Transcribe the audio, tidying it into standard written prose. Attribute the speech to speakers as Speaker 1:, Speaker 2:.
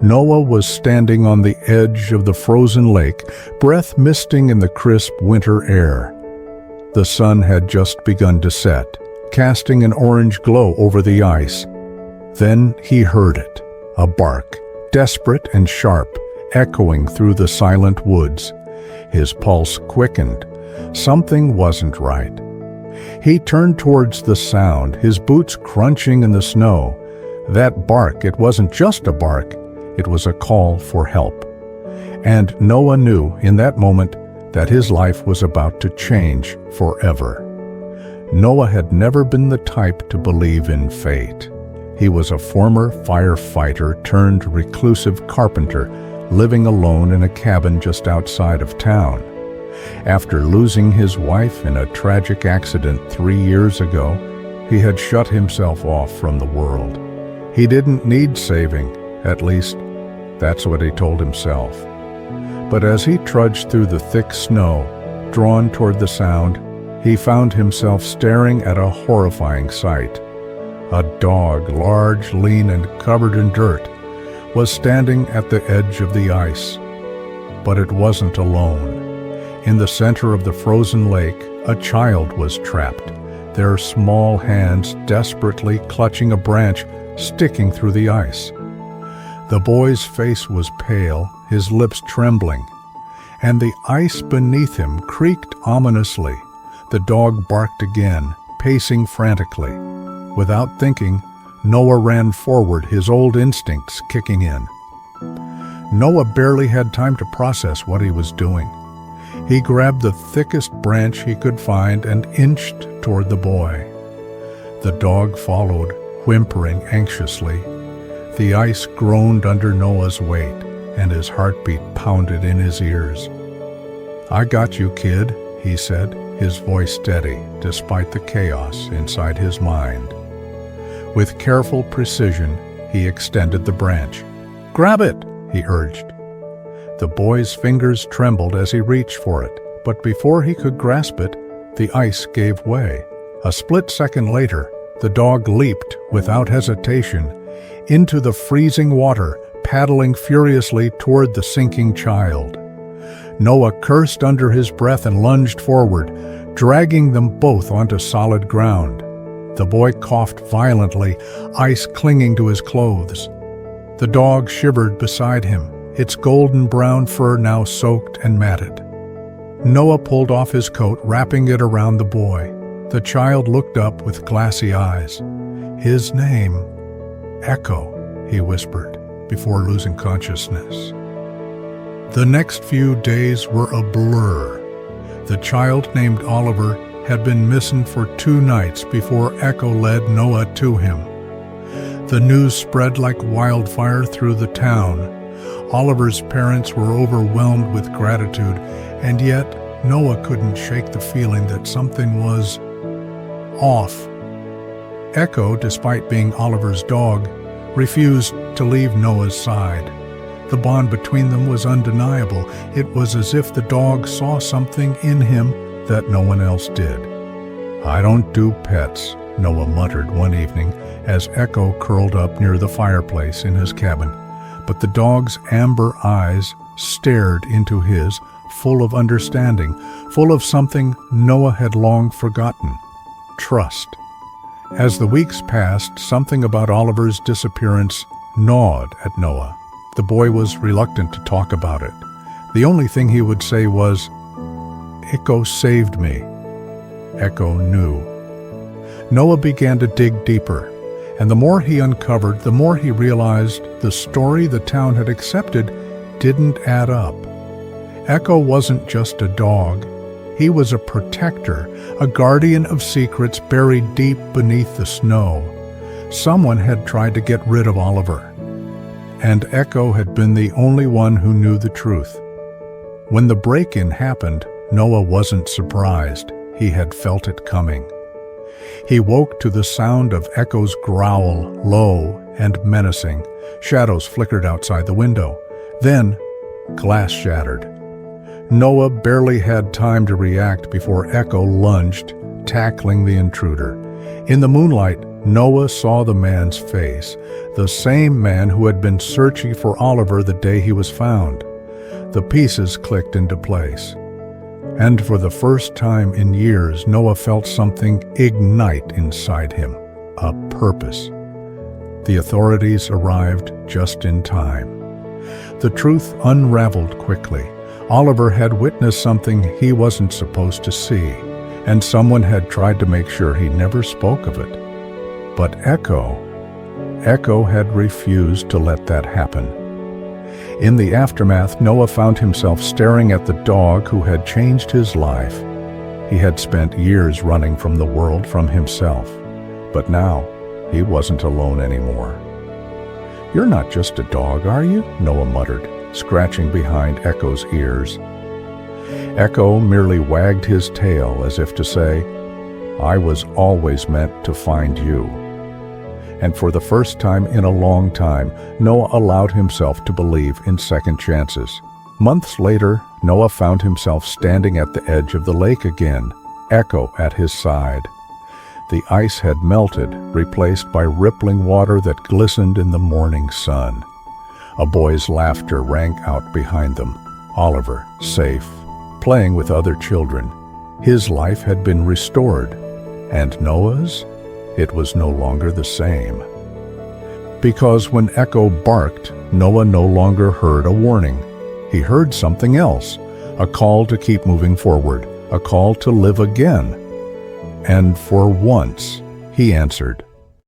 Speaker 1: Noah was standing on the edge of the frozen lake, breath misting in the crisp winter air. The sun had just begun to set, casting an orange glow over the ice. Then he heard it, a bark, desperate and sharp, echoing through the silent woods. His pulse quickened. Something wasn't right. He turned towards the sound, his boots crunching in the snow. That bark, it wasn't just a bark, it was a call for help. And Noah knew in that moment that his life was about to change forever. Noah had never been the type to believe in fate. He was a former firefighter turned reclusive carpenter, living alone in a cabin just outside of town. After losing his wife in a tragic accident 3 years ago, he had shut himself off from the world. He didn't need saving, at least that's what he told himself. But as he trudged through the thick snow, drawn toward the sound, he found himself staring at a horrifying sight. A dog, large, lean, and covered in dirt, was standing at the edge of the ice. But it wasn't alone. In the center of the frozen lake, a child was trapped, their small hands desperately clutching a branch sticking through the ice. The boy's face was pale, his lips trembling, and the ice beneath him creaked ominously. The dog barked again, pacing frantically. Without thinking, Noah ran forward, his old instincts kicking in. Noah barely had time to process what he was doing. He grabbed the thickest branch he could find and inched toward the boy. The dog followed, whimpering anxiously. The ice groaned under Noah's weight, and his heartbeat pounded in his ears. "I got you, kid," he said, his voice steady despite the chaos inside his mind. With careful precision, he extended the branch. "Grab it," he urged. The boy's fingers trembled as he reached for it, but before he could grasp it, the ice gave way. A split second later, the dog leaped, without hesitation, into the freezing water, paddling furiously toward the sinking child. Noah cursed under his breath and lunged forward, dragging them both onto solid ground. The boy coughed violently, ice clinging to his clothes. The dog shivered beside him, its golden brown fur now soaked and matted. Noah pulled off his coat, wrapping it around the boy. The child looked up with glassy eyes. "His name, Echo," he whispered, before losing consciousness. The next few days were a blur. The child named Oliver had been missing for 2 nights before Echo led Noah to him. The news spread like wildfire through the town. Oliver's parents were overwhelmed with gratitude, and yet Noah couldn't shake the feeling that something was off. Echo, despite being Oliver's dog, refused to leave Noah's side. The bond between them was undeniable. It was as if the dog saw something in him that no one else did. "I don't do pets," Noah muttered one evening as Echo curled up near the fireplace in his cabin. But the dog's amber eyes stared into his, full of understanding, full of something Noah had long forgotten: trust. As the weeks passed, something about Oliver's disappearance gnawed at Noah. The boy was reluctant to talk about it. The only thing he would say was, "Echo saved me." Echo knew. Noah began to dig deeper, and the more he uncovered, the more he realized the story the town had accepted didn't add up. Echo wasn't just a dog. He was a protector, a guardian of secrets buried deep beneath the snow. Someone had tried to get rid of Oliver, and Echo had been the only one who knew the truth. When the break-in happened, Noah wasn't surprised. He had felt it coming. He woke to the sound of Echo's growl, low and menacing. Shadows flickered outside the window. Then, glass shattered. Noah barely had time to react before Echo lunged, tackling the intruder. In the moonlight, Noah saw the man's face, the same man who had been searching for Oliver the day he was found. The pieces clicked into place. And for the first time in years, Noah felt something ignite inside him, a purpose. The authorities arrived just in time. The truth unraveled quickly. Oliver had witnessed something he wasn't supposed to see, and someone had tried to make sure he never spoke of it. But Echo had refused to let that happen. In the aftermath, Noah found himself staring at the dog who had changed his life. He had spent years running from the world, from himself. But now, he wasn't alone anymore. "You're not just a dog, are you?" Noah muttered, scratching behind Echo's ears. Echo merely wagged his tail as if to say, "I was always meant to find you." And for the first time in a long time, Noah allowed himself to believe in second chances. Months later, Noah found himself standing at the edge of the lake again, Echo at his side. The ice had melted, replaced by rippling water that glistened in the morning sun. A boy's laughter rang out behind them. Oliver, safe, playing with other children. His life had been restored. And Noah's? It was no longer the same. Because when Echo barked, Noah no longer heard a warning. He heard something else, a call to keep moving forward, a call to live again. And for once, he answered.